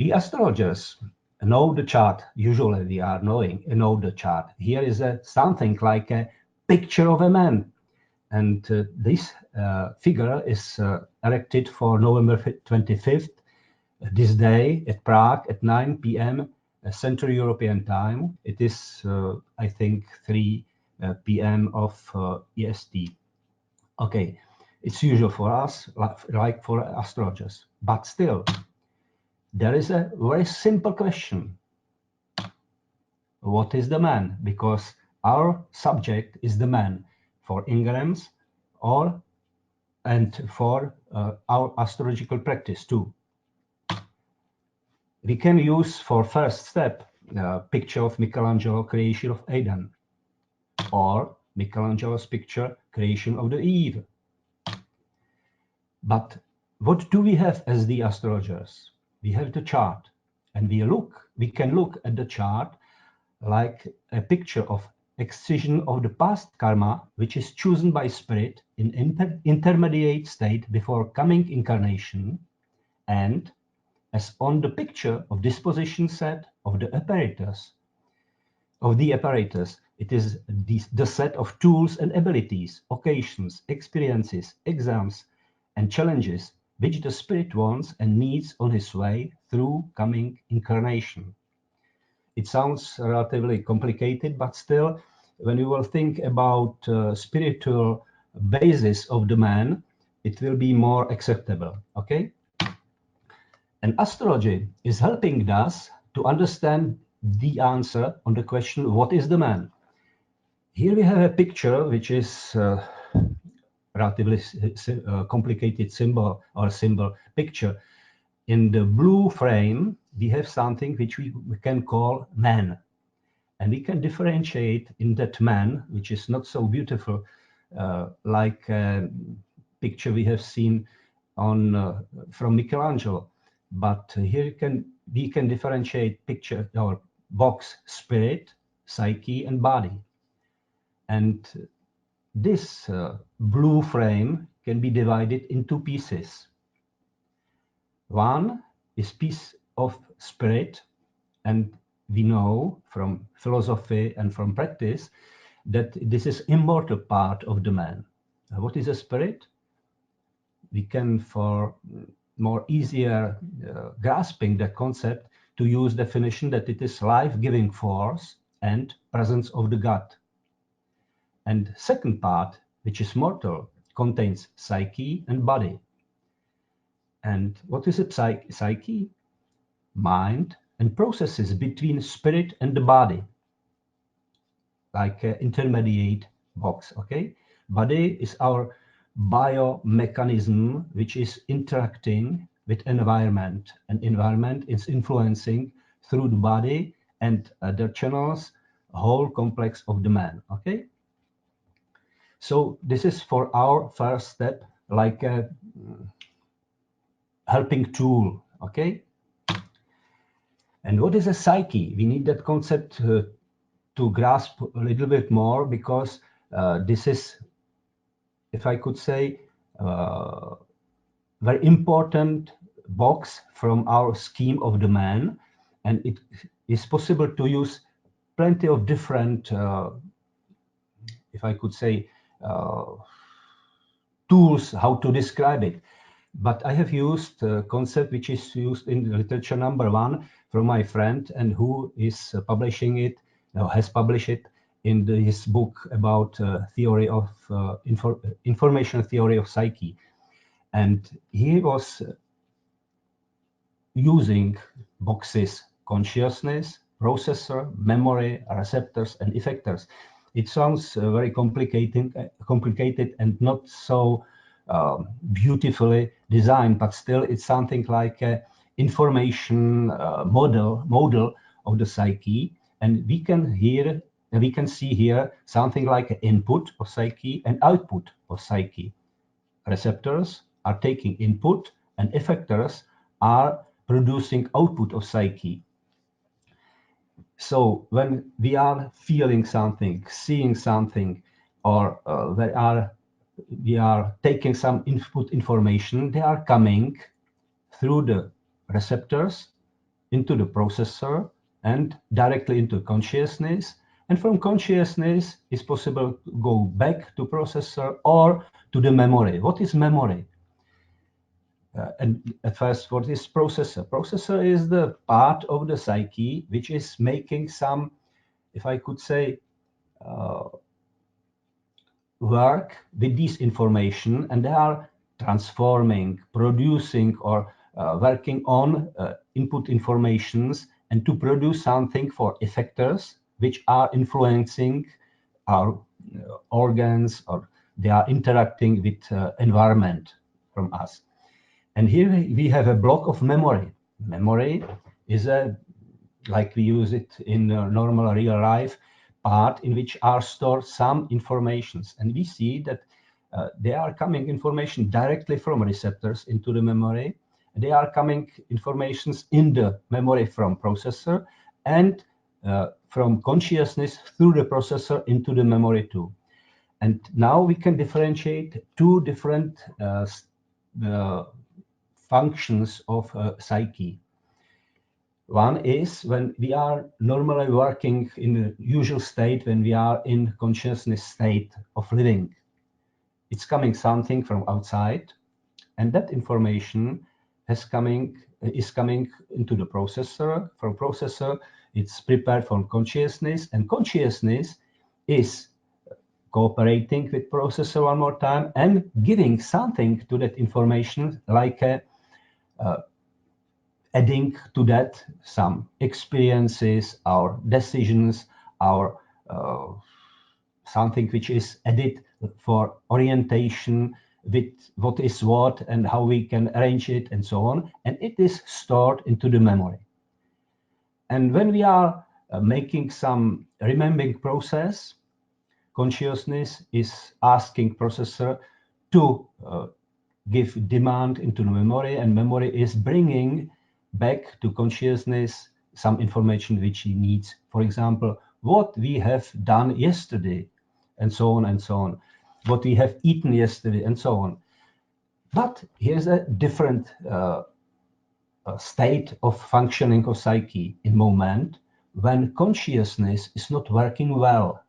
We astrologers know the chart. Usually we are know the chart. Here is something like a picture of a man. And this figure is erected for November 25th, this day at Prague at 9 p.m. Central European time. It is, I think, 3 p.m. of EST. Okay, it's usual for us, like for astrologers. But still, there is a very simple question. What is the man? Because our subject is the man for Engrams and for our astrological practice too. We can use for first step picture of Michelangelo, creation of Adam, or Michelangelo's picture, creation of the Eve. But what do we have as the astrologers? We have the chart, and we can look at the chart like a picture of excision of the past karma, which is chosen by spirit in intermediate state before coming incarnation, and as on the picture of disposition set of the apparatus. It is the set of tools and abilities, occasions, experiences, exams, and challenges which the spirit wants and needs on his way through coming incarnation. It sounds relatively complicated, but still, when you will think about spiritual basis of the man, it will be more acceptable, okay? And astrology is helping us to understand the answer on the question, what is the man? Here we have a picture which is relatively complicated symbol picture. In the blue frame, we have something which we can call man. And we can differentiate in that man, which is not so beautiful, like a picture we have seen on from Michelangelo. But here we can differentiate picture or box spirit, psyche, and body. And this blue frame can be divided in two pieces. One is piece of spirit, and we know from philosophy and from practice that this is immortal part of the man. What is a spirit? We can, for more easier grasping the concept, to use definition that it is life-giving force and presence of the God. And second part, which is mortal, contains psyche and body. And what is a psyche? Mind and processes between spirit and the body, like an intermediate box, okay? Body is our biomechanism, which is interacting with environment, and environment is influencing through the body and other channels, whole complex of the man, okay? So this is for our first step, like a helping tool, okay? And what is a psyche? We need that concept to grasp a little bit more, because this is, if I could say, very important box from our scheme of the man, and it is possible to use plenty of different, if I could say, tools how to describe it. But I have used a concept which is used in literature #1 from my friend, and who is publishing it, has published it in his book about theory of information theory of psyche. And he was using boxes: consciousness, processor, memory, receptors, and effectors. It sounds very complicated and not so beautifully designed, but still it's something like a information model of the psyche. And we can see here something like an input of psyche and output of psyche. Receptors are taking input, and effectors are producing output of psyche. So when we are feeling something, seeing something, or we are taking some input information, they are coming through the receptors into the processor and directly into consciousness. And from consciousness, it's possible to go back to processor or to the memory. What is memory? And at first, what is processor? Processor is the part of the psyche which is making some, if I could say, work with this information, and they are transforming, producing, or working on input informations, and to produce something for effectors which are influencing our organs, or they are interacting with environment from us. And here we have a block of memory. Memory is a, like we use it in normal real life, part in which are stored some informations. And we see that they are coming information directly from receptors into the memory. They are coming informations in the memory from processor, and from consciousnness through the processor into the memory too. And now we can differentiate two different functions of psyche. One is when we are normally working in the usual state, when we are in consciousness state of living. It's coming something from outside, and that information is coming into the processor. From processor, it's prepared for consciousness, and consciousness is cooperating with processor one more time and giving something to that information, like a adding to that some experiences, our decisions, our something which is added for orientation with what is what and how we can arrange it and so on. And it is stored into the memory. And when we are making some remembering process, consciousness is asking processor to give demand into the memory, and memory is bringing back to consciousness some information which he needs. For example, what we have done yesterday, and so on and so on. What we have eaten yesterday, and so on. But here's a different state of functioning of psyche in moment when consciousness is not working well.